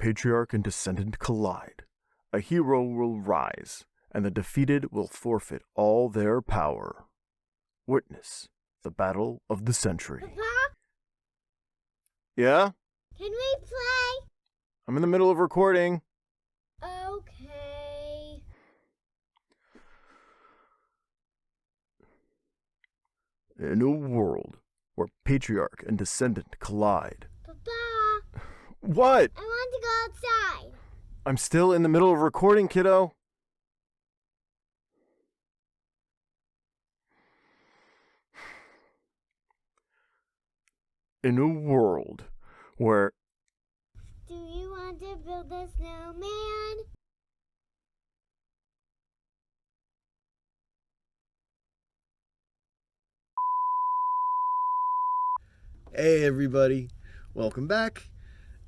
patriarch and descendant collide, a hero will rise, and the defeated will forfeit all their power. Witness the battle of the century. Papa, Yeah? can we play? I'm in the middle of recording. Okay. In a world where patriarch and descendant collide. Papa, What? I want to go outside. I'm still in the middle of recording, kiddo. In a world where... Do you want to build a snowman? Hey everybody, welcome back,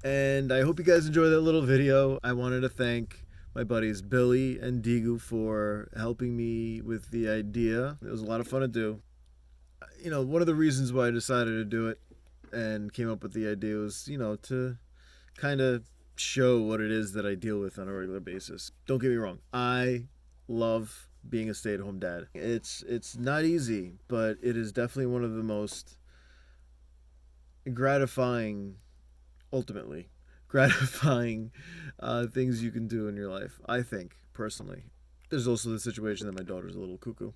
and I hope you guys enjoyed that little video. I wanted to thank my buddies Billy and Digu for helping me with the idea. It was a lot of fun to do. You know, one of the reasons why I decided to do it and came up with the idea was, to kind of show what it is that I deal with on a regular basis. Don't get me wrong, I love being a stay-at-home dad. It's not easy, but it is definitely one of the most ultimately gratifying things you can do in your life, I think, personally. There's also the situation that my daughter's a little cuckoo.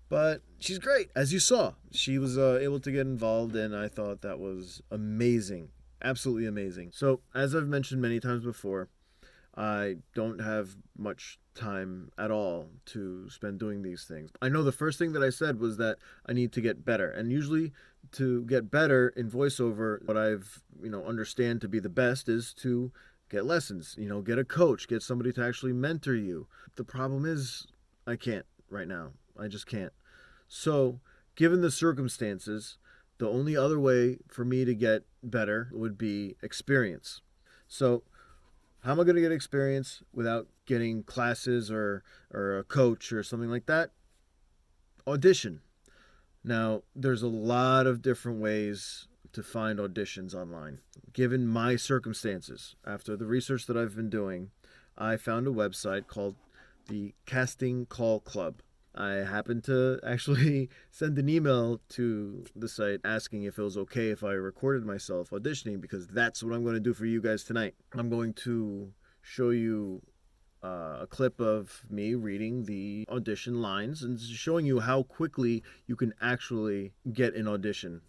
But she's great, as you saw. She was able to get involved, and I thought that was amazing. Absolutely amazing. So, as I've mentioned many times before, I don't have much time at all to spend doing these things. I know the first thing that I said was that I need to get better. And usually to get better in voiceover, what I've, understand to be the best is to get lessons, get a coach, get somebody to actually mentor you. The problem is I can't right now. I just can't. So, given the circumstances, the only other way for me to get better would be experience. So, how am I going to get experience without getting classes or a coach or something like that? Audition. Now, there's a lot of different ways to find auditions online. Given my circumstances, after the research that I've been doing, I found a website called the Casting Call Club. I happened to actually send an email to the site asking if it was okay if I recorded myself auditioning, because that's what I'm going to do for you guys tonight. I'm going to show you a clip of me reading the audition lines and showing you how quickly you can actually get an audition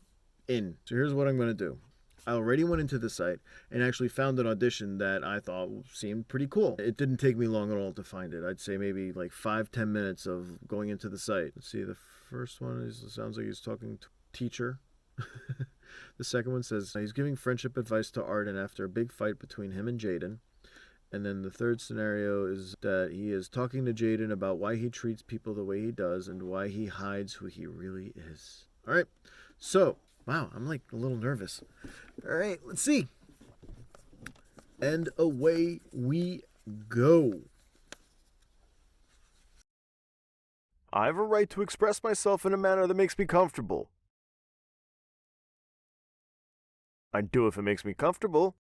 in. So here's what I'm going to do. I already went into the site and actually found an audition that I thought seemed pretty cool. It didn't take me long at all to find it. I'd say maybe like 5-10 minutes of going into the site. Let's see, the first one sounds like he's talking to a teacher. The second one says he's giving friendship advice to Arden after a big fight between him and Jaden. And then the third scenario is that he is talking to Jaden about why he treats people the way he does and why he hides who he really is. All right, so... wow, I'm like a little nervous. All right, let's see. And away we go. I have a right to express myself in a manner that makes me comfortable. I do if it makes me comfortable.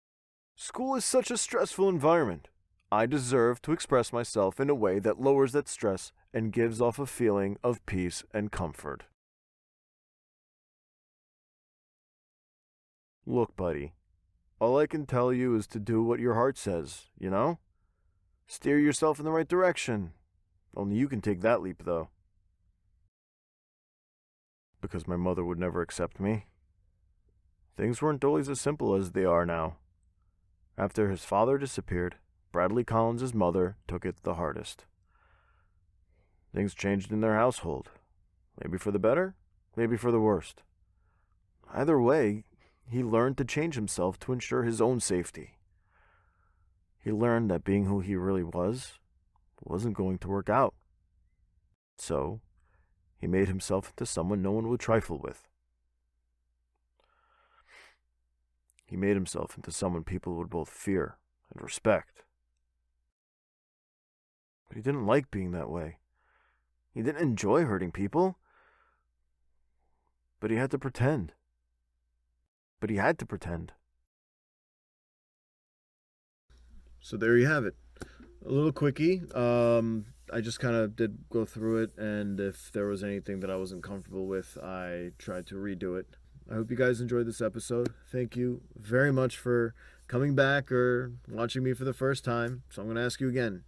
School is such a stressful environment. I deserve to express myself in a way that lowers that stress and gives off a feeling of peace and comfort. Look, buddy, all I can tell you is to do what your heart says, Steer yourself in the right direction. Only you can take that leap, though. Because my mother would never accept me. Things weren't always as simple as they are now. After his father disappeared, Bradley Collins' mother took it the hardest. Things changed in their household. Maybe for the better, maybe for the worst. Either way, he learned to change himself to ensure his own safety. He learned that being who he really wasn't going to work out. So, he made himself into someone no one would trifle with. He made himself into someone people would both fear and respect. But he didn't like being that way. He didn't enjoy hurting people. But he had to pretend. So there you have it. A little quickie. I just kind of did go through it, and if there was anything that I wasn't comfortable with, I tried to redo it. I hope you guys enjoyed this episode. Thank you very much for coming back or watching me for the first time. So I'm going to ask you again.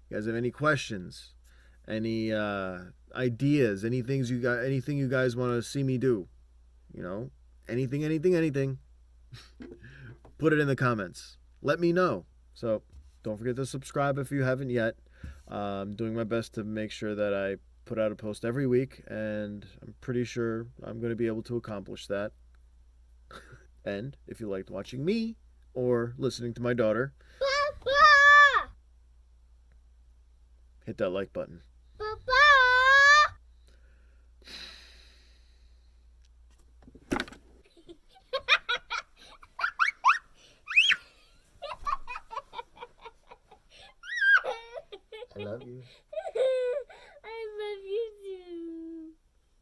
You guys have any questions? Any ideas? Anything you guys want to see me do? You know, anything. Put it in the comments. Let me know. So don't forget to subscribe if you haven't yet. I'm doing my best to make sure that I put out a post every week, and I'm pretty sure I'm going to be able to accomplish that. And if you liked watching me or listening to my daughter, Papa! hit that like button. Papa! I love you.